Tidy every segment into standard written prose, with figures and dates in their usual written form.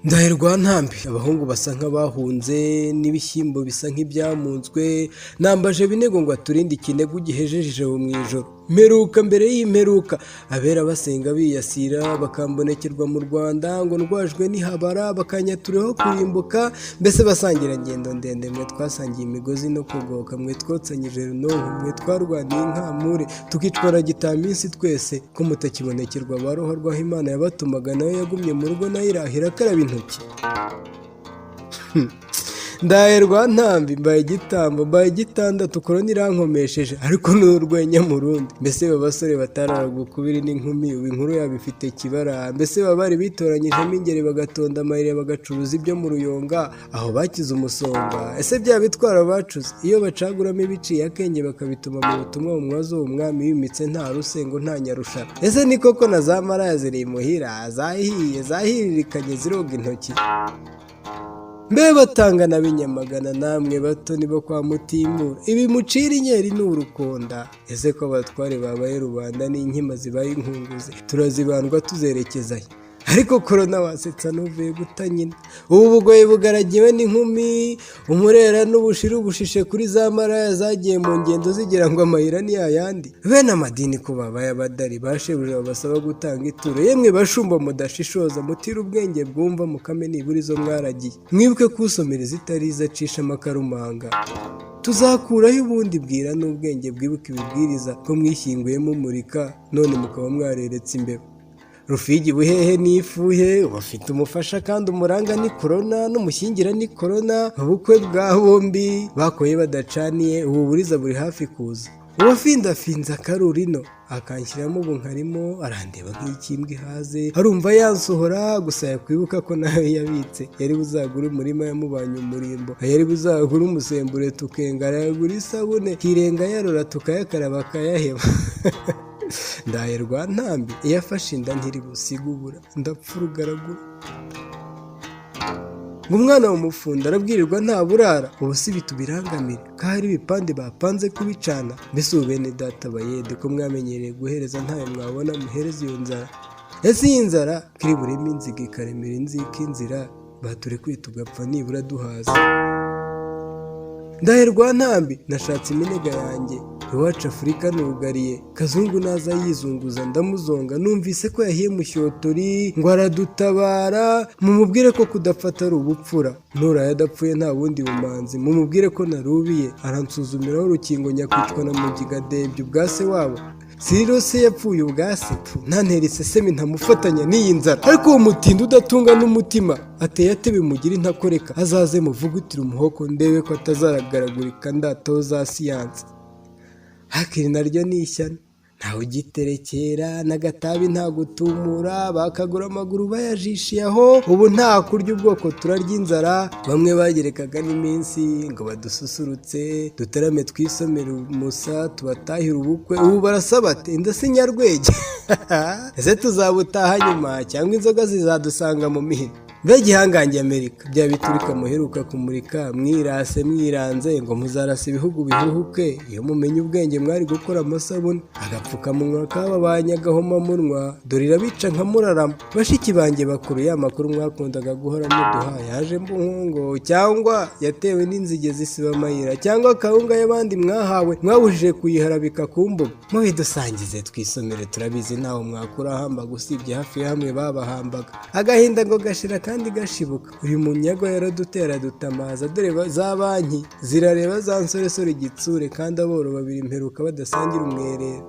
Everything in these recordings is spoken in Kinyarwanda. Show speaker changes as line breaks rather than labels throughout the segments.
Ndahirwa ntambi abahungu basa nk'abahunze n'ibishyimbo bisa nk'ibyamunzwe nambaje binego ngo aturinde ikinegu gihejeje mu ijoro mperuka mbere y'imperuka abera basenga biyasira bakambonekerwa mu Rwanda ngo ndwajwe n'ihabara bakanyatureho kurimbuka mbese basangira ngendo ndende mwe twasangiye imigozi no kugoka mwe twotsanyije runonko mwe twarwaniye inkamure tukicwara gitaminsi twese ko mutakibonekerwa baroho rwaho Imana yabatumaga nayo yagumye mu rugo nayo irahira akaraba intoki. Ndahirwa ntambi mbaye igitambo mbaye igitandatu korona irankomesheje ariko n'urwenya mu rundi mbese aba basore batararaga ukubiri n'inkumi ubu inkuru yabo ifite kibara mbese baba bari bitoranyijemo ingeri bagatonda amayire bagacuruza ibyo mu Ruyonga aho bakize umusonga ese bya bitwara bacuze iyo bacaguramo ibiciye akenge bakabituma mu butumwa mu mwazo w'umwami w'imitse nta rusengo nta nyarusha ese ni koko na za maraya ziri imuhira zahiye zahiririkanye ziroga intoki mbe batangana b'inyamagana namwe bato nibo kwa Mutimura ibi mucira inyeri n'urukonda ese ko abatware babaye rubanda n'inkima zibaye inkunguzi turazibandwa tuzerekezayo ariko korona wasetsa n'uvuye guta nyina ubu bugoye bugaragiwe n'inkumi umurera n'ubushiru bushishe kuri za maraya zagiye mu ngendo zigira ngo amayira ni yayandi bene amadini ko babaye abadari bashebuje babasaba gutanga ituro yemwe bashumba mudashishoza mutira ubwenge bwumva mukame nibura izo mwaragiye mwibuke kusomera zitariza acisha amakarumanga tuzakuraho ubundi bwira n'ubwenge bwibuka ibibwiriza ko mwishyinguye mumurika none mukaba mwareretse imbeba Rufigi buhehe n'ifuhe bafite umufasha kandi umuranga ni korona n'umushyingira ni korona ubukwe bwa bombi bakoye badacaniye ubu buriza buri hafi kuza uwafindafinze akarurino akanshyiramo ubu nkarimo arandeba nk'ikimbwa ihaze arumva yansohora gusa yakwibuka ko nawe yabitse yari buzagura umurima yamubanye umurimbo yari buzagura umusembure tukengara yagura isabune kirenga yarora tukayakaraba akayaheba Ndahirwa ntambi iyo afashe inda ntiri busigubura ndapfa urugaragura ngo umwana w'umufunda arabwirirwa nta burara ubu si bitubirangamire ko hari ibipande bapanze kubicana mbese ubu bene data bayede ko mwamenyereye guhereza ntayo mwabona muhereza iyo nzara ese iyi nzara kiri burimo inziga ikaremera inzika inzira bature kwita ugapfa nibura duhaza Ndahirwa ntambi nashatse iminega yanjye iwacu Afurika nugariye kazungu naza yizunguza ndamuzonga numvise ko yahiye mushyotori ngo aradutabara mumubwire ko kudafata ari ubupfura nuraye adapfuye nta bundi bumanzi mumubwire ko narubiye aransuzumiraho urukingo nyakwicwa na mugiga debye ubwase wabo Sirose yapfuye ubwase ntantera isesemi ntamufatanya n'iyi nzara ariko uwo mutindi udatunga n'umutima ateye atebe mugira intakoreka azaze muvugutira umuhoko ndebe ko atazaragaragurika ndataho za siyansi hakiri naryo ni ishyano ntawe ugiterekera n'agatabi nta gutumura bakagura amaguru bayajishiye aho ubu nta kurya ubwoko turarya inzara bamwe bagerekaga n'iminsi ngo badususurutse dutarame twisomere umusa tubatahira ubukwe ubu barasaba ati ndetse nyarwege ese tuzabutaha nyuma cyangwa inzoga zizadusanga mu mihino mbega ihangange Amerika bya biturika muheruka kumurika mwirase mwiranze ngo muzarasa ibihugu bihuhuke iyo mumenye ubwenge mwari gukora amasabune agapfukamunwa kababanye agahomamunwa dore irabica nka murarama bashiki banjye bakuru ya makuru mwakundaga guhora muduha yaje mbuhungo cyangwa yatewe n'inzige zisiba amayira cyangwa kawunga y'abandi mwahawe mwabujije kuyiharabika ku mbuga muhe dusangize twisomere turabizi ntaho mwakura hambaga usibye hafi hamwe babahambaga agahinda ngo gashira kandi gashibuka uyu munyago yaradutera dutamaza dore za banki zirareba za nsoresore igitsure kandi aboro babiri imperuka badasangira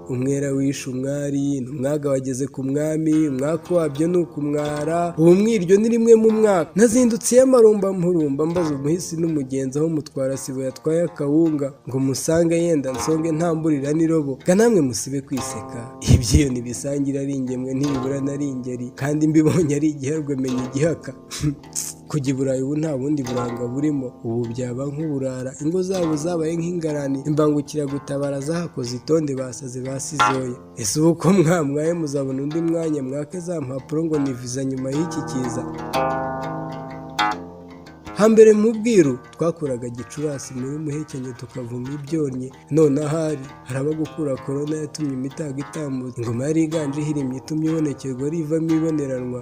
umwera wishe umwari n'umwaga wageze ku mwami umwaka wabyo ni ukumwara ubu mwiryo ni rimwe mu mwaka nazindutse y'amarumba mpurumba mbaza umuhisi n'umugenzi aho mutwara sibo yatwaye akawunga ngo musange yenda nsonge ntamburira n'irobo ga namwe musibe kwiseka ibyo ntibisangira ari ingemwe ntibibura nari ingeri kandi mbibonye ari igiharwe menya igihaka kujya i Burayi ubu nta bundi buranga burimo ubu byaba nk'uburara ingo zabo zabaye nk'ingarani imbangukira gutabara zahakoze itonde basaze basizoye ese ubu ko mwamwaye muzabona undi mwanya mwake za mpapuro ngo ni viza nyuma y'iki kiza hambere mu bwiru twakuraga Gicurasi muri muhekenye tukavuma ibyonnye none ahari haraba gukura korona yatumye imitaga itambutse ingoma yari iganje ihirimye itumye ibonekerwa rivamo iboneranwa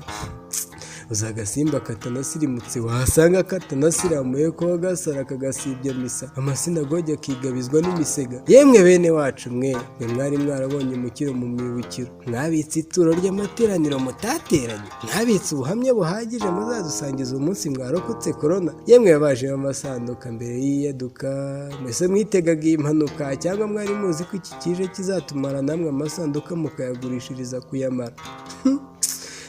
uza agasimba katanasirimutse wahasanga katanasiramuye ko gasara kagasibya misa amasinagogi akigabizwa n'imisega. Yemwe bene wacu mwe mwari mwarabonye umukiro mu mibukiro, mwabitse ituro ry'amateraniro mutateranye, mwabitse ubuhamya buhagije muzadusangiza umunsi mwarokotse korona. Yemwe yabaje amasanduka mbere y'iyaduka, mwese mwitegaga iyi mpanuka cyangwa mwari muzi ko iki kije kizatumara namwe amasanduka mukayagurishiriza kuyamara?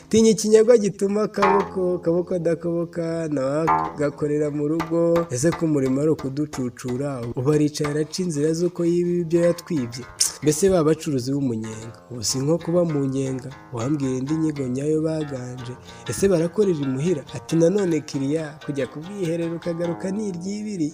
Tinya ikinyagwa gituma akaboko adakoboka nawe agakorera mu rugo. Ese ko umurimo ari ukuducucura, ubu aricaye araca inzira z'uko yiba ibyo yatwibye. Mbese ba bacuruzi b'umunyenga ubu si nko kuba mu nyenga, wambwira indi nyigo nyayo baganje. Ese barakorera imuhira? Ati nanone kiriya kujya kubwiherera ukagaruka ni iry'ibiri.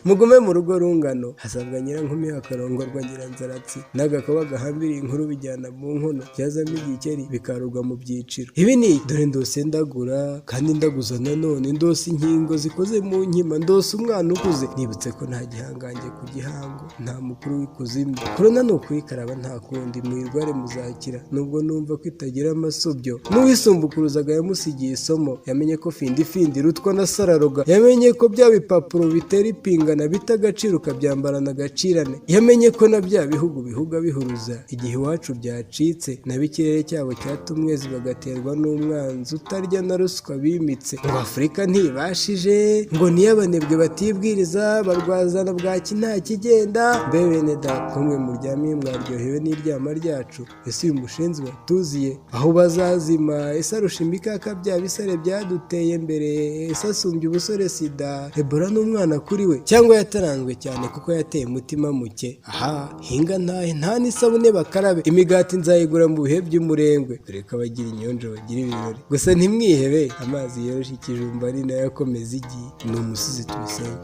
Mugume mu rugo rungano, hasabwa nyirankumi hakarongorwa nyiranzaratsi, n'agakoba gahambiriye inkuru bijyana mu nkono, byazamo igikeri bikarurwa mu byiciro. Ibi ni dore ndose ndagura kandi ndaguza nanone, ndose inkingo zikoze mu nkima, ndose umwana ukuze. Nibutse ko nta gihangange ku gihango, nta mukuru w'ikuzimu. Korona ni ukuyikaraba nta kundi, mwirware muzakira. Nubwo numva ko itagira amasubyo, n'uwisumbukuruzaga yamusigiye isomo. Yamenye ko findi rutwa na sararoga, yamenye ko bya bipapuro bitera ipingana bita agaciro kabyambarana agacirane. Yamenye ko na bya bihugu bihuga bihuruza igihe iwacu byacitse, na b'ikirere cyabo cyatumwezi bagaterwa n'umwanzi utarya na ruswa bimitse. Ngo Afurika ntibashije, ngo niyo abanebwe batibwiriza, barwazana bwaki nta kigenda. Mbe bene data mwe muryamiye mwaryohewe n'iryama ryacu. Ese uyu mushenzi watuziye aho bazazima? Ese arusha imikaka bya bisare byaduteye mbere? Ese asumbye ubusore sida? Ebola n'umwana kuri we, cyangwa yataranzwe cyane kuko yateye umutima muke? Aha hinga nta n'isabune bakarabe, imigati nzayigura mu bihe by'umurengwe. Dore ko abagira inyonjo bagira ibirori. Gusa ntimwihebe, amazi yoroshye ikijumba ari nayo akomeza igi. Ni umusizi tubisenge.